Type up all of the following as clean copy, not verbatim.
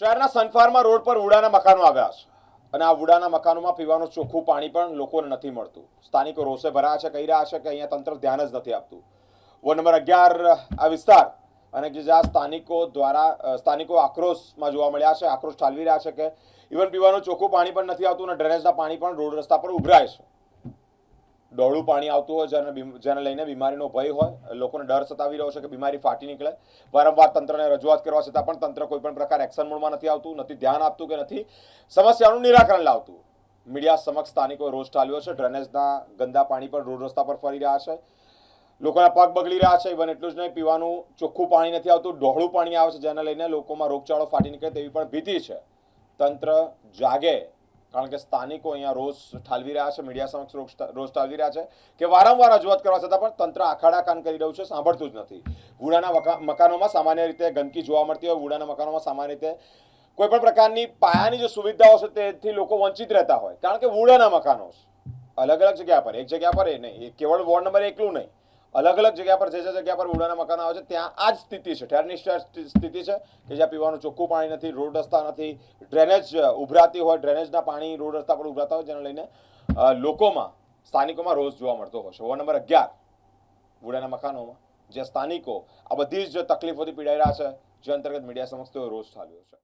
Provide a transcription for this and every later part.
શહેરના સનફાર્મા રોડ પર વુડાના મકાનો આવ્યા છે અને આ વુડાના મકાનોમાં પીવાનું ચોખ્ખું પાણી પણ લોકોને નથી મળતું. સ્થાનિકો રોષે ભરાયા છે, કહી રહ્યા છે કે અહીંયા તંત્ર ધ્યાન જ નથી આપતું. વોર્ડ નંબર 11 આ વિસ્તાર અને કે જ્યાં સ્થાનિકો આક્રોશમાં જોવા મળ્યા છે, આક્રોશ ઠાલવી રહ્યા છે કે ઇવન પીવાનું ચોખ્ખું પાણી પણ નથી આવતું અને ડ્રેનેજના પાણી પણ રોડ રસ્તા પર ઉભરાય છે. ડોળું પાણી આવતું હોય જેને લઈને બીમારીનો ભય હોય, લોકોને ડર સતાવી રહ્યો છે કે બીમારી ફાટી નીકળે. વારંવાર તંત્રને રજૂઆત કરવા છતાં પણ તંત્ર કોઈ પણ પ્રકાર એક્શન મોડમાં નથી આવતું, નથી ધ્યાન આપતું કે નથી સમસ્યાનું નિરાકરણ લાવતું. મીડિયા સમક્ષ સ્થાનિકોએ રોષ ઠાલવ્યો છે. ડ્રેનેજના ગંદા પાણી પણ રોડ રસ્તા પર ફરી રહ્યા છે, લોકોના પગ બગડી રહ્યા છે. ઇવન એટલું જ નહીં, પીવાનું ચોખ્ખું પાણી નથી આવતું, ડોળું પાણી આવે છે જેને લઈને લોકોમાં રોગચાળો ફાટી નીકળે તેવી પણ ભીતિ છે. તંત્ર જાગે, કારણ કે સ્થાનિકો અહીંયા રોષ ઠાલવી રહ્યા છે, મીડિયા સમક્ષ રોષ ઠાલવી રહ્યા છે કે વારંવાર રજૂઆત કરવા છતાં પણ તંત્ર આખાડા કાન કરી રહ્યું છે, સાંભળતું જ નથી. વુડાના મકાનોમાં સામાન્ય રીતે ગંદકી જોવા મળતી હોય, વુડાના મકાનોમાં સામાન્ય રીતે કોઈ પણ પ્રકારની પાયાની જે સુવિધાઓ છે તેથી લોકો વંચિત રહેતા હોય, કારણ કે વુડાના મકાનો અલગ અલગ જગ્યા પર, એક જગ્યા પર નહીં, કેવળ વોર્ડ નંબર એકલું નહીં, અલગ અલગ જગ્યા પર જે જગ્યા પર વુડાના મકાનો આવે છે ત્યાં આ જ સ્થિતિ છે, ઠેરની સ્થિતિ છે કે જ્યાં પીવાનું ચોખ્ખું પાણી નથી, રોડ રસ્તા નથી, ડ્રેનેજ ઉભરાતી હોય, ડ્રેનેજના પાણી રોડ રસ્તા પર ઉભરાતા હોય, જેને લઈને સ્થાનિકોમાં રોષ જોવા મળતો હોય છે. વોર્ડ નંબર 11 વુડાના મકાનોમાં જે સ્થાનિકો આ બધી જ તકલીફોથી પીડાઈ રહ્યા છે, જે અંતર્ગત મીડિયા સમક્ષ તેઓ રોષ ઠાલ્યો છે.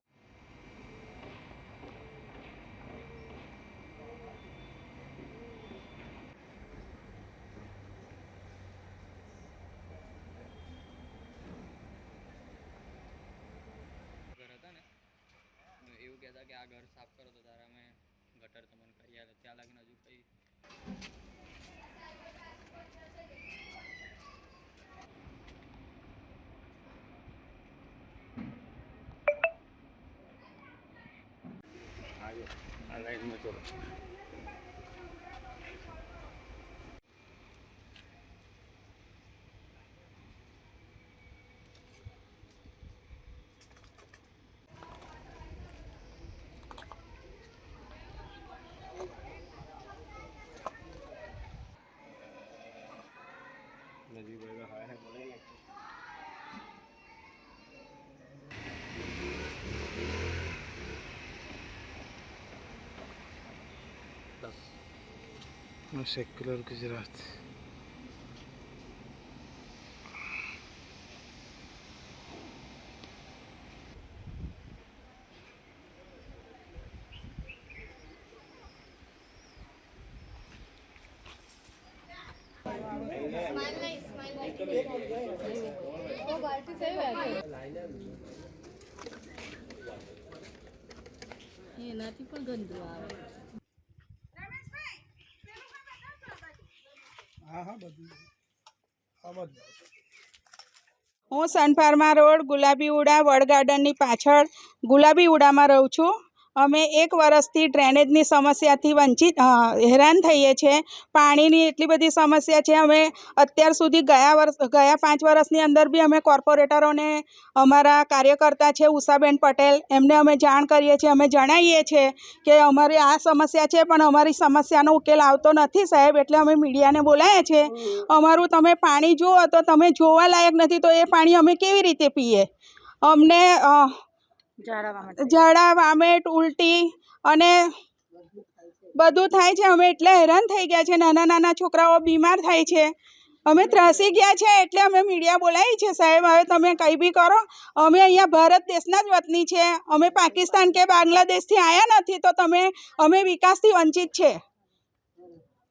એવું કહેતા કે આ ઘર સાફ કરો તો તારા અમે ગટર તમને કરી આવે, ત્યાં લાગીને હજુ કંઈ આ લાઈનમાં ચલો. नजीब हाय है बोलेंगे सेक्युलर गुजरात એનાથી પણ ગંદુ આવે. હું સનફાર્મા રોડ ગુલાબી ઉડા વર્ડ ગાર્ડનની પાછળ ગુલાબી ઉડામાં રહું છું. અમે 1 વર્ષથી ડ્રેનેજની સમસ્યાથી હેરાન થઈએ છીએ. પાણીની એટલી બધી સમસ્યા છે. અમે અત્યાર સુધી ગયા 5 વર્ષની અંદર બી અમે કોર્પોરેટરોને, અમારા કાર્યકર્તા છે ઉષાબેન પટેલ, એમને અમે જાણ કરીએ છીએ. અમે જણાવીએ છીએ કે અમારી આ સમસ્યા છે, પણ અમારી સમસ્યાનો ઉકેલ આવતો નથી સાહેબ, એટલે અમે મીડિયાને બોલાવ્યા છે. અમારું તમે પાણી જુઓ તો તમે જોવા લાયક નથી, તો એ પાણી અમે કેવી રીતે પીએ? અમને ઝાડા વામેટ ઉલટી અને બધું થાય છે. અમે એટલે હેરાન થઈ ગયા છે. નાના છોકરાઓ બીમાર થાય છે. અમે ત્રાસી ગયા છે, એટલે અમે મીડિયા બોલાવી છે સાહેબ. હવે તમે કંઈ બી કરો. અમે અહીંયા ભારત દેશના જ વતની છે. અમે પાકિસ્તાન કે બાંગ્લાદેશથી આવ્યા નથી, તો અમે વિકાસથી વંચિત છે.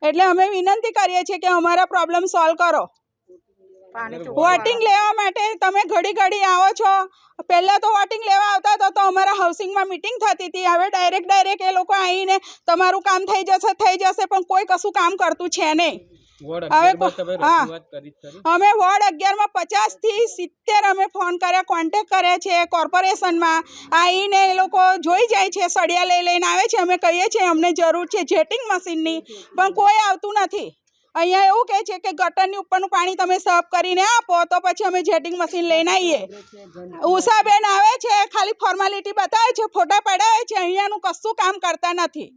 એટલે અમે વિનંતી કરીએ છીએ કે અમારા પ્રોબ્લેમ સોલ્વ કરો. વોટિંગ લેવા માટે તમે ઘડી આવો છો. પહેલાં તો વોટિંગ લેવા આવતા હતા તો અમારા હાઉસિંગમાં મિટિંગ થતી હતી. હવે ડાયરેક્ટ એ લોકો આવીને તમારું કામ થઈ જશે, પણ કોઈ કશું કામ કરતું છે નહીં. હવે હા, અમે વોર્ડ 11માં 50 થી 70 અમે ફોન કર્યા, કોન્ટેક્ટ કર્યા છે. કોર્પોરેશનમાં આવીને એ લોકો જોઈ જાય છે, સળિયા લઈને આવે છે. અમે કહીએ છીએ અમને જરૂર છે જેટિંગ મશીનની, પણ કોઈ આવતું નથી. અહીંયા એવું કહે છે કે ગટરની ઉપરનું પાણી તમે સાફ કરીને આપો તો પછી અમે જેટિંગ મશીન લઈને આવીએ. ઉષાબેન આવે છે, ખાલી ફોર્માલિટી બતાવે છે, ફોટા પડાવે છે, અહીંયાનું કશું કામ કરતા નથી.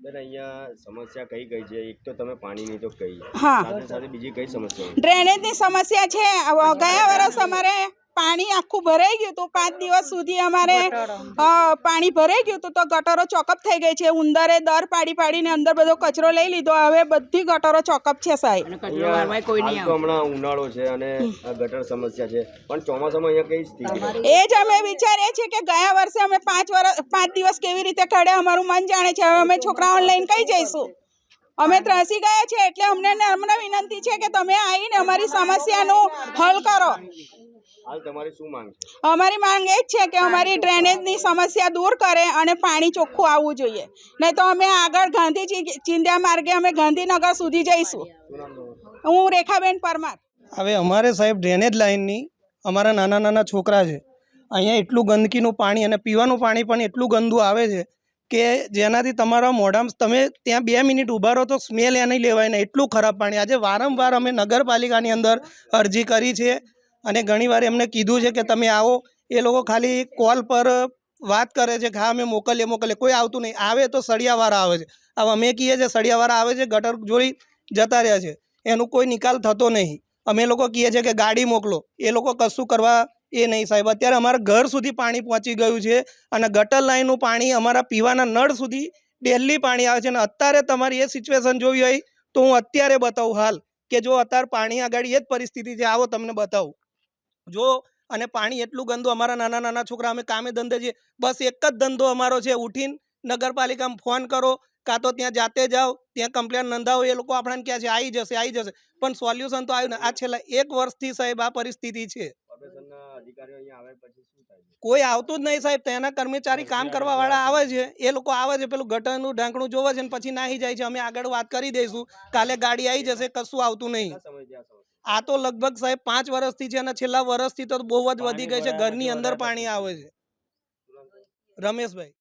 બેન અહીંયા સમસ્યા કઈ કઈ છે? એક તો તમે પાણીની તો કઈ, હા, સાથે સાથે બીજી કઈ સમસ્યા? ડ્રેનેજની સમસ્યા છે. ગયા વર્ષ અમારે પાણી આખું ભરાઈ ગયું હતું 5 દિવસ સુધી અમારે પાણી ભરાઈ ગયું હતું તો ગટરો ચોકઅપ થઈ ગઈ છે ઉંદરે દર પાડીને અંદર બધો કચરો લઈ લીધો હવે બધી ગટરો ચોકઅપ છે સાહેબ હાલ તો હમણાં ઉનાળો છે અને આ ગટર સમસ્યા છે પણ ચોમાસામાં અહીંયા કઈ સ્થિતિ એ જ અમે વિચારીએ છીએ કે ગયા વર્ષે અમે 5 દિવસ કેવી રીતે કાઢ્યા અમારું મન જાણે છે હવે અમે છોકરાઓને લઈને કઈ જઈશું અમે ત્રાસી ગયા છે એટલે અમને નમ્ર વિનંતી છે કે તમે આવીને અમારી સમસ્યાનું હલ કરો હાલ તમારી શું માંગ છે અમારી માંગ એ જ છે કે અમારી ડ્રેનેજની સમસ્યા દૂર કરે અને પાણી ચોખ્ખું આવવું જોઈએ નહીં તો અમે આગળ ગાંધી ચિંધ્યા માર્ગે અમે ગાંધીનગર સુધી જઈશું શું નામ તમારું? હું રેખાબેન પરમાર હવે અમારે સાહેબ ડ્રેનેજ લાઇનની અમારા નાના નાના છોકરા છે અહીંયા એટલું ગંદકીનું પાણી અને પીવાનું પાણી પણ એટલું ગંદુ આવે છે કે જેનાથી તમારા મોઢામાં તમે ત્યાં 2 મિનિટ ઊભા રહો તો સ્મેલ એ નહીં લેવાય ને એટલું ખરાબ પાણી આજે વારંવાર અમે નગરપાલિકાની અંદર અરજી કરી છે અને ઘણીવાર એમને કીધું છે કે તમે આવો એ લોકો ખાલી કોલ પર વાત કરે છે કે હા અમે મોકલીએ કોઈ આવતું નહીં આવે તો સળિયાવાળા આવે છે હવે અમે કહીએ છીએ સળિયાવાળા આવે છે ગટર જોડી જતા રહ્યા છે એનું કોઈ નિકાલ થતો નહીં અમે લોકો કહીએ છીએ કે ગાડી મોકલો એ લોકો કશું કરવા એ નહીં સાહેબ અત્યારે અમારા ઘર સુધી પાણી પહોંચી ગયું છે અને ગટર લાઈનનું પાણી અમારા પીવાના નળ સુધી ડેલી પાણી આવે છે અને અત્યારે તમારી એ સિચ્યુએશન જોવી હોય તો હું અત્યારે બતાવું હાલ કે જો અત્યારે પાણી આગળ એ જ પરિસ્થિતિ છે આવો તમને બતાવું જો અને પાણી એટલું ગંદુ અમારા નાના નાના છોકરા અમે કામે ધંધે છીએ બસ એક જ ધંધો અમારો છે ઉઠીને નગરપાલિકામાં ફોન કરો કાં તો ત્યાં જાતે જાઓ ત્યાં કમ્પ્લેન નોંધાવો એ લોકો આપણને કહે છે આવી જશે પણ સોલ્યુશન તો આવ્યું ને આ છેલ્લા 1 વર્ષથી સાહેબ આ પરિસ્થિતિ છે કોર્પોરેશનના અધિકારીઓ અહીંયા આવે પછી શું થાય છે કોઈ આવતું જ નહીં સાહેબ તેના કર્મચારી કામ કરવા વાળા આવે છે એ લોકો આવે છે પેલું ગટરનું ઢાંકણું જોવે છે ને પછી નાહી જાય છે અમે આગળ વાત કરી દઈશું કાલે ગાડી આવી જશે કશું આવતું નહીં કેટલા સમયથી આ સમસ્યા આ તો લગભગ સાહેબ 5 વર્ષથી છે અને છેલ્લા વર્ષથી તો બહુ જ વધી ગઈ છે ઘરની અંદર પાણી આવે છે રમેશભાઈ